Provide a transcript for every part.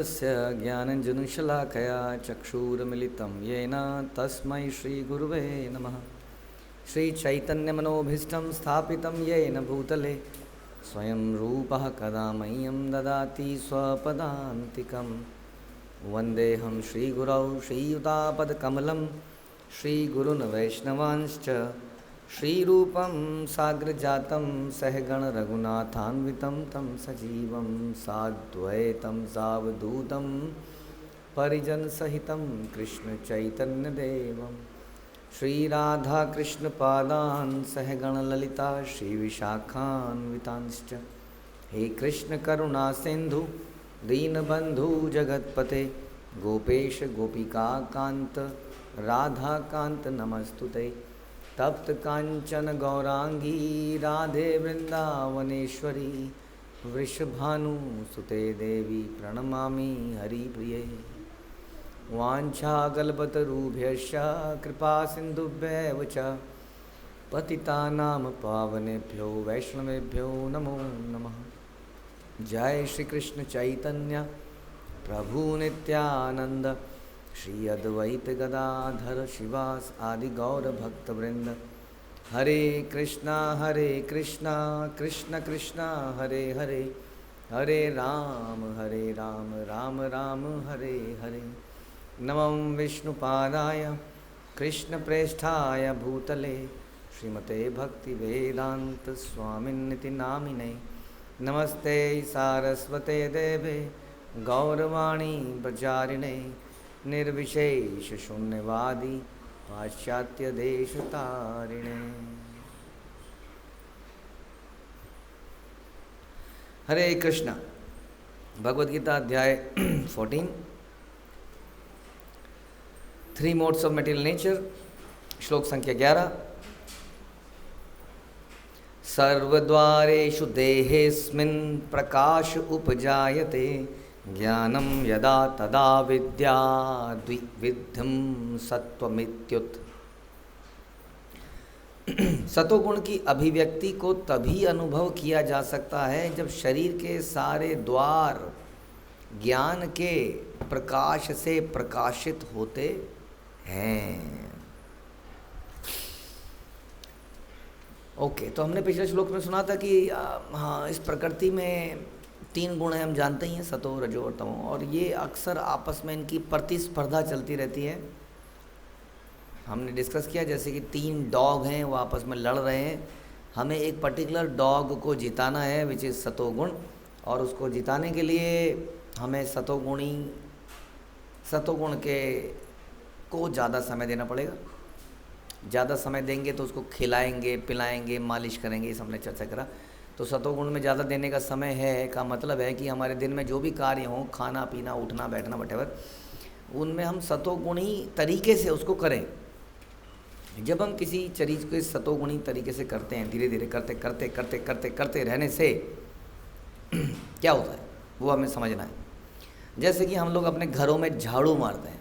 तस्य ज्ञानञ्जनशलाकया चक्षुरुन्मिलितं येन तस्मै श्रीगुरुवे नमः। श्रीचैतन्यमनोभीष्टं स्थापितं येन भूतले स्वयं रूपः कदा मह्यं ददाति स्वपदान्तिकं। वन्देऽहं श्रीगुरौ श्रीयुतापदकमलं श्रीगुरून् वैष्णवांश्च श्रीरूपं साग्रजातं सहगण रघुनाथान्वितं तं सजीवं साद्वैतं सावधूतं परिजनसहितं कृष्णचैतन्यदेवं श्रीराधाकृष्णपादान् सहगण ललिता श्रीविशाखान्वितांश्च। हे कृष्णकरुणा सिन्धु दीनबन्धु जगत्पते गोपेश गोपिकान्त राधाकान्त नमस्तुते। तप्त कांचन गौरांगी राधे वृंदावनेश्वरी वृषभानुसुते देवी प्रणमामि हरिप्रिये। वाञ्छाकल्पतरुभ्यश्च कृपा सिन्धुभ्यैव च पतितानां पावनेभ्यो वैष्णवेभ्यो नमो नमः। जय श्री कृष्ण चैतन्य प्रभु नित्यानंद श्री अद्वैत गदाधर शिवास आदि गौर भक्तवृंद। हरे कृष्णा कृष्ण कृष्ण हरे हरे, हरे राम राम राम हरे हरे। नमो विष्णुपादाय कृष्णप्रेष्ठाय भूतले श्रीमते भक्तिवेदांत स्वामिन्निति नामिने। नमस्ते सारस्वते देवे गौरवाणी प्रचारिणे निर्विशेष शून्यवादी पाश्चात्य देश तारिणे। हरे कृष्ण। भगवद गीता अध्याय 14 3 मोड्स ऑफ मटेरियल नेचर, श्लोक संख्या 11। सर्वद्वारेषु देहेऽस्मिन् प्रकाश उपजायते ज्ञानं यदा तदा विद्याद्विविधं सत्वमित्युत। सतोगुण की अभिव्यक्ति को तभी अनुभव किया जा सकता है जब शरीर के सारे द्वार ज्ञान के प्रकाश से प्रकाशित होते हैं। ओके, तो हमने पिछले श्लोक में सुना था कि हाँ, इस प्रकृति में 3 गुण हैं, हम जानते ही हैं, सतो रजो और तमो, और ये अक्सर आपस में इनकी प्रतिस्पर्धा चलती रहती है। हमने डिस्कस किया जैसे कि 3 डॉग हैं, वो आपस में लड़ रहे हैं। हमें एक पर्टिकुलर डॉग को जिताना है विच इज़ सतोगुण, और उसको जिताने के लिए हमें सतोगुण के को ज़्यादा समय देना पड़ेगा। ज़्यादा समय देंगे तो उसको खिलाएंगे, पिलाएंगे, मालिश करेंगे, ये हमने चर्चा करा। तो सतोगुण में ज़्यादा देने का समय है का मतलब है कि हमारे दिन में जो भी कार्य हों, खाना पीना उठना बैठना वटेवर, उनमें हम सतोगुणी तरीके से उसको करें। जब हम किसी चीज़ को सतोगुणी तरीके से करते हैं, धीरे धीरे करते करते करते करते करते रहने से क्या होता है वो हमें समझना है। जैसे कि हम लोग अपने घरों में झाड़ू मारते हैं,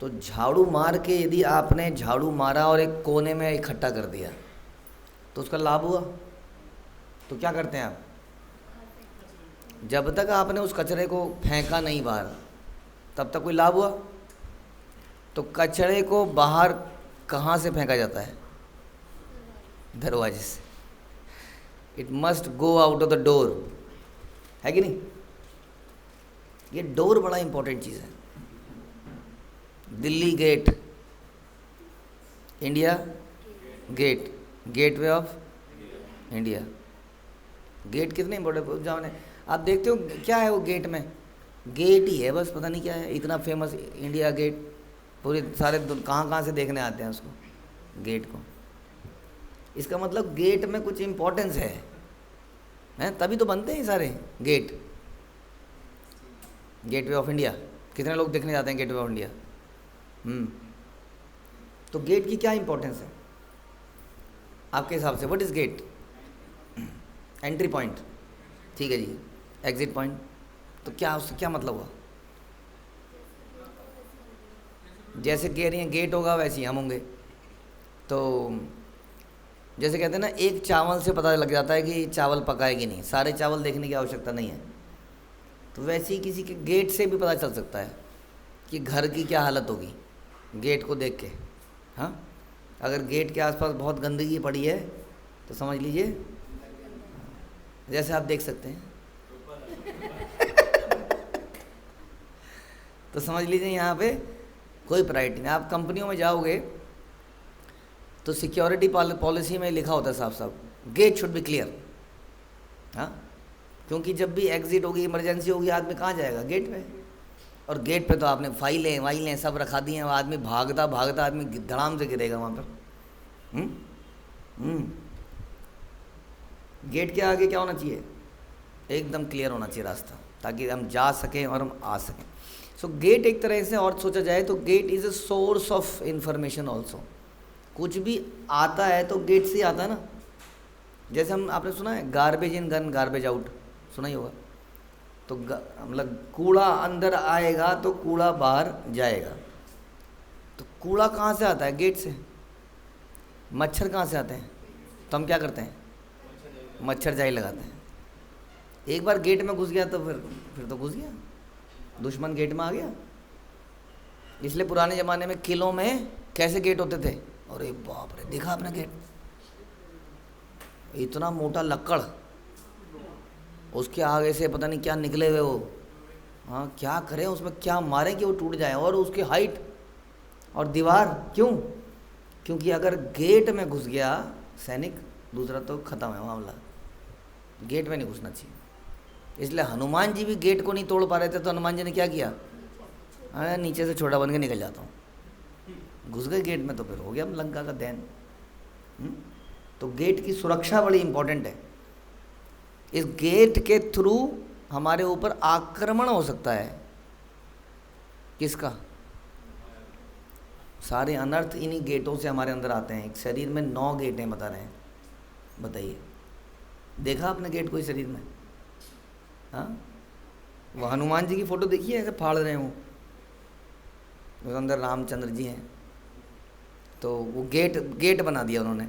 तो झाड़ू मार के यदि आपने झाड़ू मारा और एक कोने में इकट्ठा कर दिया तो उसका लाभ हुआ? तो क्या करते हैं आप? जब तक आपने उस कचरे को फेंका नहीं बाहर, तब तक कोई लाभ हुआ? तो कचरे को बाहर कहाँ से फेंका जाता है? दरवाजे से। It must go out of the door, है कि नहीं? ये डोर बड़ा इंपॉर्टेंट चीज़ है। Delhi gate, India gate, gateway of India. Gate कितने इंपॉर्टेंट जाने, आप देखते हो क्या है वो गेट में? गेट ही है बस, पता नहीं क्या है, इतना फेमस इंडिया गेट। पूरे सारे कहाँ से देखने आते हैं उसको, गेट को। इसका मतलब गेट में कुछ इम्पोर्टेंस है, तभी तो बनते हैं सारे गेट। गेटवे ऑफ इंडिया, कितने लोग देखने जाते हैं गेटवे ऑफ इंडिया? तो गेट की क्या इंपॉर्टेंस है आपके हिसाब से? What is gate? Entry point, ठीक है जी। एग्जिट पॉइंट, तो क्या उससे क्या मतलब हुआ? जैसे कह रही हैं गेट होगा वैसे ही हम होंगे। तो जैसे कहते हैं ना, एक चावल से पता लग जाता है कि चावल पका है कि नहीं। सारे चावल देखने की आवश्यकता नहीं है, तो वैसे ही किसी के गेट से भी पता चल सकता है कि घर की क्या हालत होगी, गेट को देख के। हाँ, अगर गेट के आसपास बहुत गंदगी पड़ी है तो समझ लीजिए, जैसे आप देख सकते हैं तो समझ लीजिए यहाँ पे कोई प्रायोरिटी नहीं। आप कंपनियों में जाओगे तो सिक्योरिटी पॉलिसी में लिखा होता है साफ साफ, गेट शुड बी क्लियर। हाँ, क्योंकि जब भी एग्जिट होगी, इमरजेंसी होगी, आदमी कहाँ जाएगा? गेट पे। और गेट पे तो आपने फाइलें सब रखा दी हैं, आदमी भागता भागता आदमी धड़ाम से गिरेगा वहाँ पर। गेट के आगे क्या होना चाहिए? एकदम क्लियर होना चाहिए रास्ता, ताकि हम जा सकें और हम आ सकें। सो गेट एक तरह से और सोचा जाए तो gate is a source of information also. कुछ भी आता है तो गेट से ही आता है ना। जैसे हम, आपने सुना है गार्बेज इन गन गार्बेज आउट, सुना ही होगा। तो मतलब कूड़ा अंदर आएगा तो कूड़ा बाहर जाएगा। तो कूड़ा कहाँ से आता है? गेट से। मच्छर कहाँ से आते हैं? तो हम क्या करते हैं? मच्छर जाई लगाते हैं। एक बार गेट में घुस गया तो फिर तो घुस गया, दुश्मन गेट में आ गया। इसलिए पुराने ज़माने में किलों में कैसे गेट होते थे? अरे बाप रे, देखा आपने गेट? इतना मोटा लक्कड़, उसके आगे से पता नहीं क्या निकले हुए वो। हाँ, क्या करें उसमें, क्या मारें कि वो टूट जाए। और उसकी हाइट और दीवार, क्यों? क्योंकि अगर गेट में घुस गया सैनिक, दूसरा तो ख़त्म है मामला। गेट में नहीं घुसना चाहिए। इसलिए हनुमान जी भी गेट को नहीं तोड़ पा रहे थे, तो हनुमान जी ने क्या किया? अरे नीचे से छोटा बन के निकल जाता हूँ। घुस गए गेट में तो फिर हो गया लंका का दैन। तो गेट की सुरक्षा बड़ी इंपॉर्टेंट है। इस गेट के थ्रू हमारे ऊपर आक्रमण हो सकता है। किसका? सारे अनर्थ इन्हीं गेटों से हमारे अंदर आते हैं। एक शरीर में 9 गेट हैं, बता रहे हैं। बताइए, देखा आपने गेट कोई शरीर में? हाँ, वो हनुमान जी की फ़ोटो देखिए, ऐसे फाड़ रहे हो, उस अंदर रामचंद्र जी हैं। तो वो गेट बना दिया उन्होंने।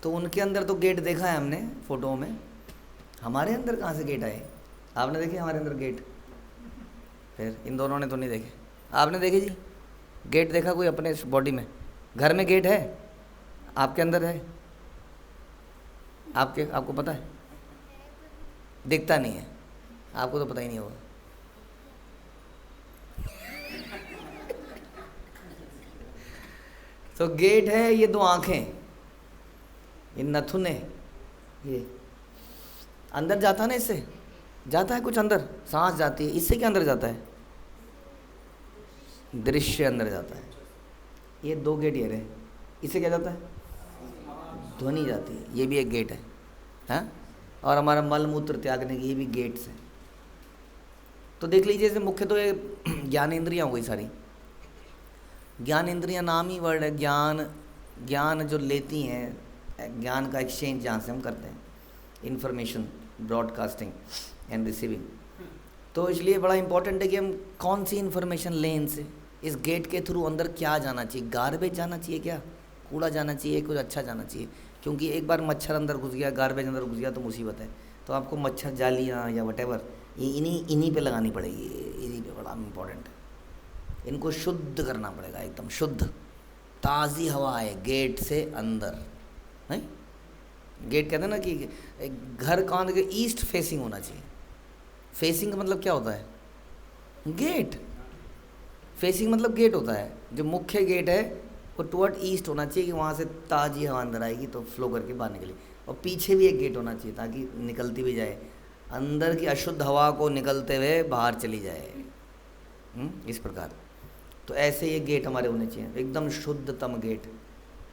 तो उनके अंदर तो गेट देखा है हमने फ़ोटो में, हमारे अंदर कहाँ से गेट आए? आपने देखे हमारे अंदर गेट? फिर इन दोनों ने तो नहीं देखे। आपने देखे जी गेट? देखा कोई अपने बॉडी में? घर में गेट है? आपके अंदर है? आपको पता है? दिखता नहीं है आपको, तो पता ही नहीं होगा। तो गेट है ये 2 आँखें, ये नथुने, ये अंदर जाता है ना, इससे जाता है कुछ अंदर, सांस जाती है। इससे क्या अंदर जाता है? दृश्य अंदर जाता है। ये 2 गेट ये रहे। इससे क्या जाता है? ध्वनि जाती है। ये भी एक गेट है। हाँ, और हमारा मल मूत्र त्यागने की ये भी गेट्स है। तो देख लीजिए, जैसे मुख्य तो ये ज्ञानेंद्रियाँ हो गई सारी। ज्ञानेंद्रियाँ नाम ही वर्ड है। ज्ञान जो लेती हैं, ज्ञान का एक्सचेंज जहाँ से हम करते हैं, इन्फॉर्मेशन ब्रॉडकास्टिंग एंड रिसीविंग। तो इसलिए बड़ा इंपॉर्टेंट है कि हम कौन सी इन्फॉर्मेशन लें इनसे। इस गेट के थ्रू अंदर क्या जाना चाहिए? गार्बेज जाना चाहिए क्या? कूड़ा जाना चाहिए? कुछ अच्छा जाना चाहिए? क्योंकि एक बार मच्छर अंदर घुस गया, गार्बेज अंदर घुस गया तो मुसीबत है। तो आपको मच्छर जालियाँ या वटेवर ये इन्हीं पे लगानी पड़ेगी। इन्हीं पे बड़ा इंपॉर्टेंट है। इनको शुद्ध करना पड़ेगा, एकदम शुद्ध ताज़ी हवा है गेट से अंदर। नहीं, गेट कहते हैं ना कि घर कौन के ईस्ट फेसिंग होना चाहिए। फेसिंग का मतलब क्या होता है? गेट। फेसिंग मतलब गेट होता है। जो मुख्य गेट है वो टुवर्ड ईस्ट होना चाहिए, कि वहाँ से ताज़ी हवा अंदर आएगी तो फ्लो करके बाहर निकले। और पीछे भी एक गेट होना चाहिए ताकि निकलती भी जाए, अंदर की अशुद्ध हवा को निकलते हुए बाहर चली जाए। इस प्रकार। तो ऐसे ये गेट हमारे होने चाहिए, एकदम शुद्धतम गेट।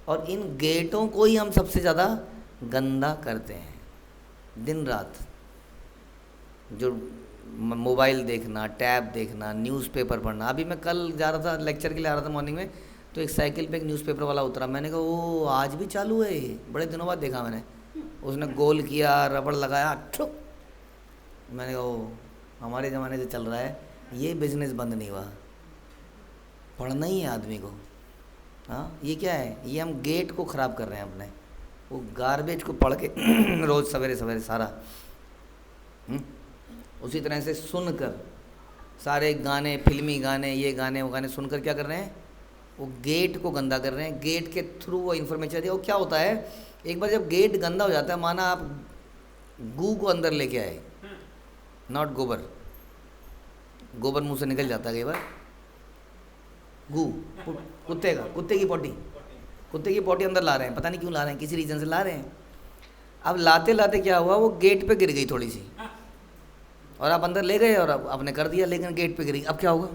और इन गेटों को ही हम सबसे ज़्यादा गंदा करते हैं दिन रात। जो मोबाइल देखना, टैब देखना, न्यूज़पेपर पढ़ना। अभी मैं कल जा रहा था लेक्चर के लिए, आ रहा था मॉर्निंग में, तो एक साइकिल पे एक न्यूज़पेपर वाला उतरा। मैंने कहा वो आज भी चालू है ये? बड़े दिनों बाद देखा मैंने। उसने गोल किया, रबड़ लगाया, ठुक। मैंने कहा वो हमारे ज़माने से चल रहा है, ये बिज़नेस बंद नहीं हुआ। पढ़ना ही है आदमी को। हाँ, ये क्या है? ये हम गेट को ख़राब कर रहे हैं अपने। वो गार्बेज को पढ़ के रोज़ सवेरे सवेरे सारा। उसी तरह से सुनकर सारे गाने, फिल्मी गाने, ये गाने वो गाने सुनकर क्या कर रहे हैं, वो गेट को गंदा कर रहे हैं। गेट के थ्रू वो इन्फॉर्मेशन दिया। वो क्या होता है, एक बार जब गेट गंदा हो जाता है, माना आप गू को अंदर लेके आए, नॉट गोबर, गोबर मुंह से निकल जाता है कई बार, गू कुत्ते का, कुत्ते की पोटी अंदर ला रहे हैं, पता नहीं क्यों ला रहे हैं, किसी रीजन से ला रहे हैं। अब लाते लाते क्या हुआ, वो गेट पे गिर गई थोड़ी सी, और आप अंदर ले गए और अब आपने कर दिया, लेकिन गेट पे गिर गई। अब क्या होगा,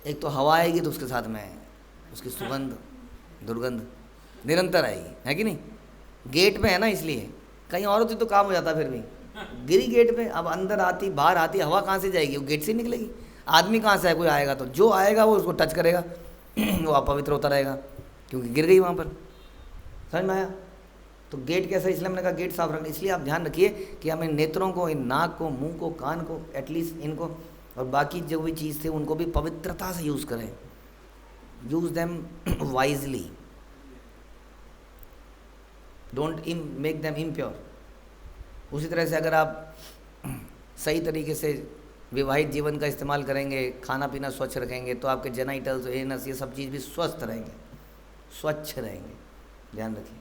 एक तो हवा आएगी तो उसके साथ में उसकी सुगंध, दुर्गंध निरंतर आएगी, है कि नहीं। गेट पे है ना, इसलिए कहीं और होती तो काम हो जाता, फिर भी गिरी गेट पे। अब अंदर आती बाहर आती हवा कहाँ से जाएगी, वो गेट से निकलेगी। आदमी कहाँ से है, कोई आएगा तो जो आएगा वो उसको टच करेगा वो अपवित्र होता रहेगा, क्योंकि गिर गई वहाँ पर। समझ में आया। तो गेट कैसा, इसलिए हमने कहा गेट साफ रखना। इसलिए आप ध्यान रखिए कि हमें नेत्रों को, इन नाक को, मुंह को, कान को, एटलीस्ट इनको, और बाकी जो भी चीज़ थे उनको भी पवित्रता से यूज़ करें। Use them wisely, don't make them impure. उसी तरह से अगर आप सही तरीके से विवाहित जीवन का इस्तेमाल करेंगे, खाना पीना स्वच्छ रखेंगे, तो आपके जेनाइटल्स, एनस, ये सब चीज़ भी स्वस्थ रहेंगे, स्वच्छ रहेंगे। ध्यान रखिए।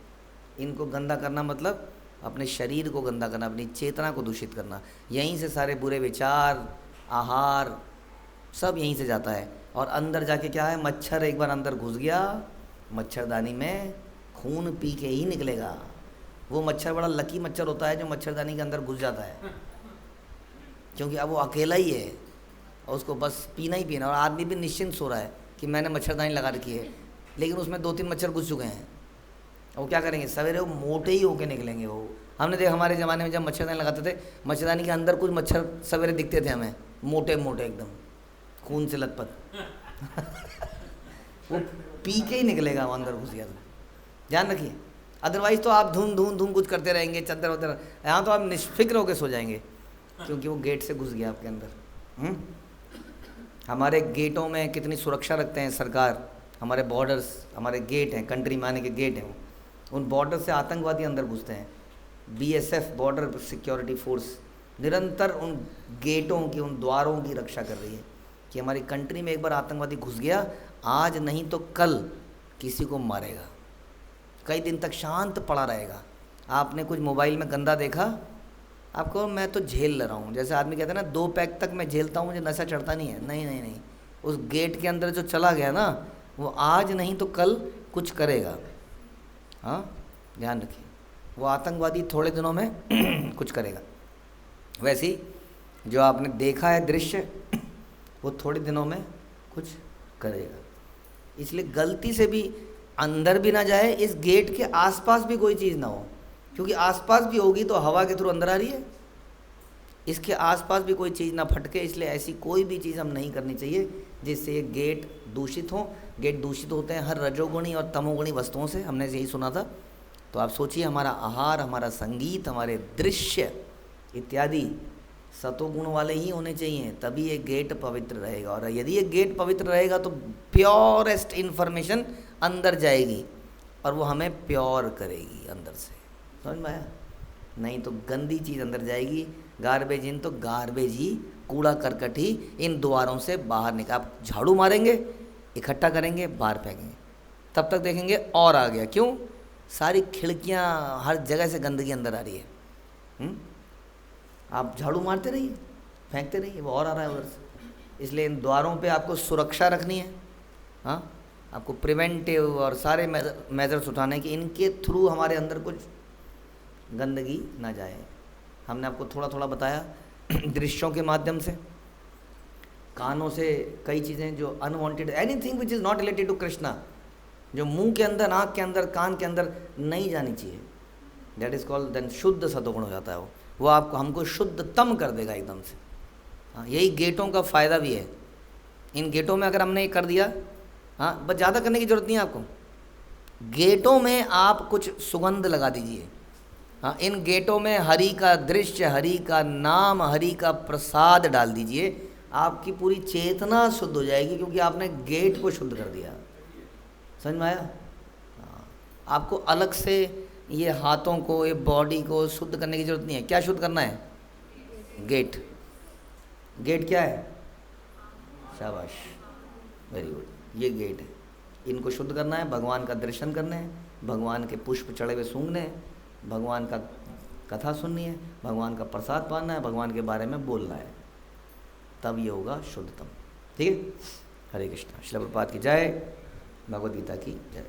इनको गंदा करना मतलब अपने शरीर को गंदा करना, अपनी चेतना को दूषित करना। यहीं से सारे बुरे विचार, आहार सब यहीं से जाता है। और अंदर जाके क्या है, मच्छर एक बार अंदर घुस गया, मच्छरदानी में खून पी के ही निकलेगा। वो मच्छर बड़ा लकी मच्छर होता है जो मच्छरदानी के अंदर घुस जाता है, क्योंकि अब वो अकेला ही है और उसको बस पीना ही पीना। और आदमी भी निश्चिंत सो रहा है कि मैंने मच्छरदानी लगा रखी है, लेकिन उसमें 2-3 मच्छर घुस चुके हैं। वो क्या करेंगे, सवेरे वो मोटे ही होके निकलेंगे। वो हमने देखा, हमारे ज़माने में जब मच्छरदानी लगाते थे, मच्छरदानी के अंदर कुछ मच्छर सवेरे दिखते थे हमें, मोटे मोटे एकदम खून से लथपथ वो पी के ही निकलेगा, वो अंदर घुस गया तो। ध्यान रखिए। अदरवाइज़ तो आप धूम कुछ करते रहेंगे, चद्दर वद्दर, यहाँ तो आप निष्फिक्र होकर सो जाएंगे, क्योंकि वो गेट से घुस गया आपके अंदर। हमारे गेटों में कितनी सुरक्षा रखते हैं सरकार, हमारे बॉर्डर्स, हमारे गेट हैं, कंट्री में आने के गेट हैं, उन बॉर्डर से आतंकवादी अंदर घुसते हैं। BSF, बॉर्डर सिक्योरिटी फोर्स, निरंतर उन गेटों की, उन द्वारों की रक्षा कर रही है कि हमारी कंट्री में एक बार आतंकवादी घुस गया, आज नहीं तो कल किसी को मारेगा, कई दिन तक शांत पड़ा रहेगा। आपने कुछ मोबाइल में गंदा देखा, आपको मैं तो झेल ले रहा हूँ, जैसे आदमी कहते हैं ना 2 पैक तक मैं झेलता हूँ, मुझे नशा चढ़ता नहीं है। नहीं, उस गेट के अंदर जो चला गया ना, वो आज नहीं तो कल कुछ करेगा। हाँ, ध्यान रखिए। वो आतंकवादी थोड़े दिनों में कुछ करेगा। वैसे ही जो आपने देखा है दृश्य, वो थोड़े दिनों में कुछ करेगा। इसलिए गलती से भी अंदर भी ना जाए, इस गेट के आसपास भी कोई चीज़ ना हो, क्योंकि आसपास भी होगी तो हवा के थ्रू अंदर आ रही है। इसके आसपास भी कोई चीज़ ना फटके, इसलिए ऐसी कोई भी चीज़ हम नहीं करनी चाहिए जिससे ये गेट दूषित हो। गेट दूषित होते हैं हर रजोगुणी और तमोगुणी वस्तुओं से, हमने यही सुना था। तो आप सोचिए, हमारा आहार, हमारा संगीत, हमारे दृश्य इत्यादि सतोगुण वाले ही होने चाहिए, तभी ये गेट पवित्र रहेगा। और यदि ये गेट पवित्र रहेगा तो प्योरेस्ट इन्फॉर्मेशन अंदर जाएगी और वो हमें प्योर करेगी अंदर से। समझ में आया। नहीं तो गंदी चीज़ अंदर जाएगी, गार्बेज इन, तो गार्बेज ही, कूड़ा करकट ही इन द्वारों से बाहर निकल। आप झाड़ू मारेंगे, इकट्ठा करेंगे, बाहर फेंकेंगे, तब तक देखेंगे और आ गया। क्यों? सारी खिड़कियां, हर जगह से गंदगी अंदर आ रही है। आप झाड़ू मारते रहिए, फेंकते रहिए, वो और आ रहा है उधर से। इसलिए इन द्वारों पे आपको सुरक्षा रखनी है। हाँ, आपको प्रिवेंटिव और सारे मेजर्स उठाने कि इनके थ्रू हमारे अंदर कुछ गंदगी ना जाए। हमने आपको थोड़ा थोड़ा बताया दृश्यों के माध्यम से, कानों से कई चीज़ें जो unwanted, anything which is not related to Krishna, जो मुंह के अंदर, आँख के अंदर, कान के अंदर नहीं जानी चाहिए, दैट इज़ कॉल्ड, देन शुद्ध सतोगुण हो जाता है। वो आपको, हमको शुद्धतम कर देगा एकदम से। हाँ, यही गेटों का फ़ायदा भी है। इन गेटों में अगर हमने ये कर दिया, हाँ, बस ज़्यादा करने की ज़रूरत नहीं है आपको। गेटों में आप कुछ सुगंध लगा दीजिए। हाँ, इन गेटों में हरि का दृश्य, हरि का नाम, हरि का प्रसाद डाल दीजिए, आपकी पूरी चेतना शुद्ध हो जाएगी, क्योंकि आपने गेट को शुद्ध कर दिया। समझ में आया। हाँ, आपको अलग से ये हाथों को, ये बॉडी को शुद्ध करने की जरूरत नहीं है। क्या शुद्ध करना है? गेट। गेट क्या है? शाबाश, वेरी गुड, ये गेट है। इनको शुद्ध करना है, भगवान का दर्शन करने हैं, भगवान के पुष्प चढ़े हुए सूंघने हैं, भगवान का कथा सुननी है, भगवान का प्रसाद पाना है, भगवान के बारे में बोलना है, तब ये होगा शुद्धतम। ठीक है। हरे कृष्णा। श्रील प्रभुपाद की जय, भगवद गीता की जय।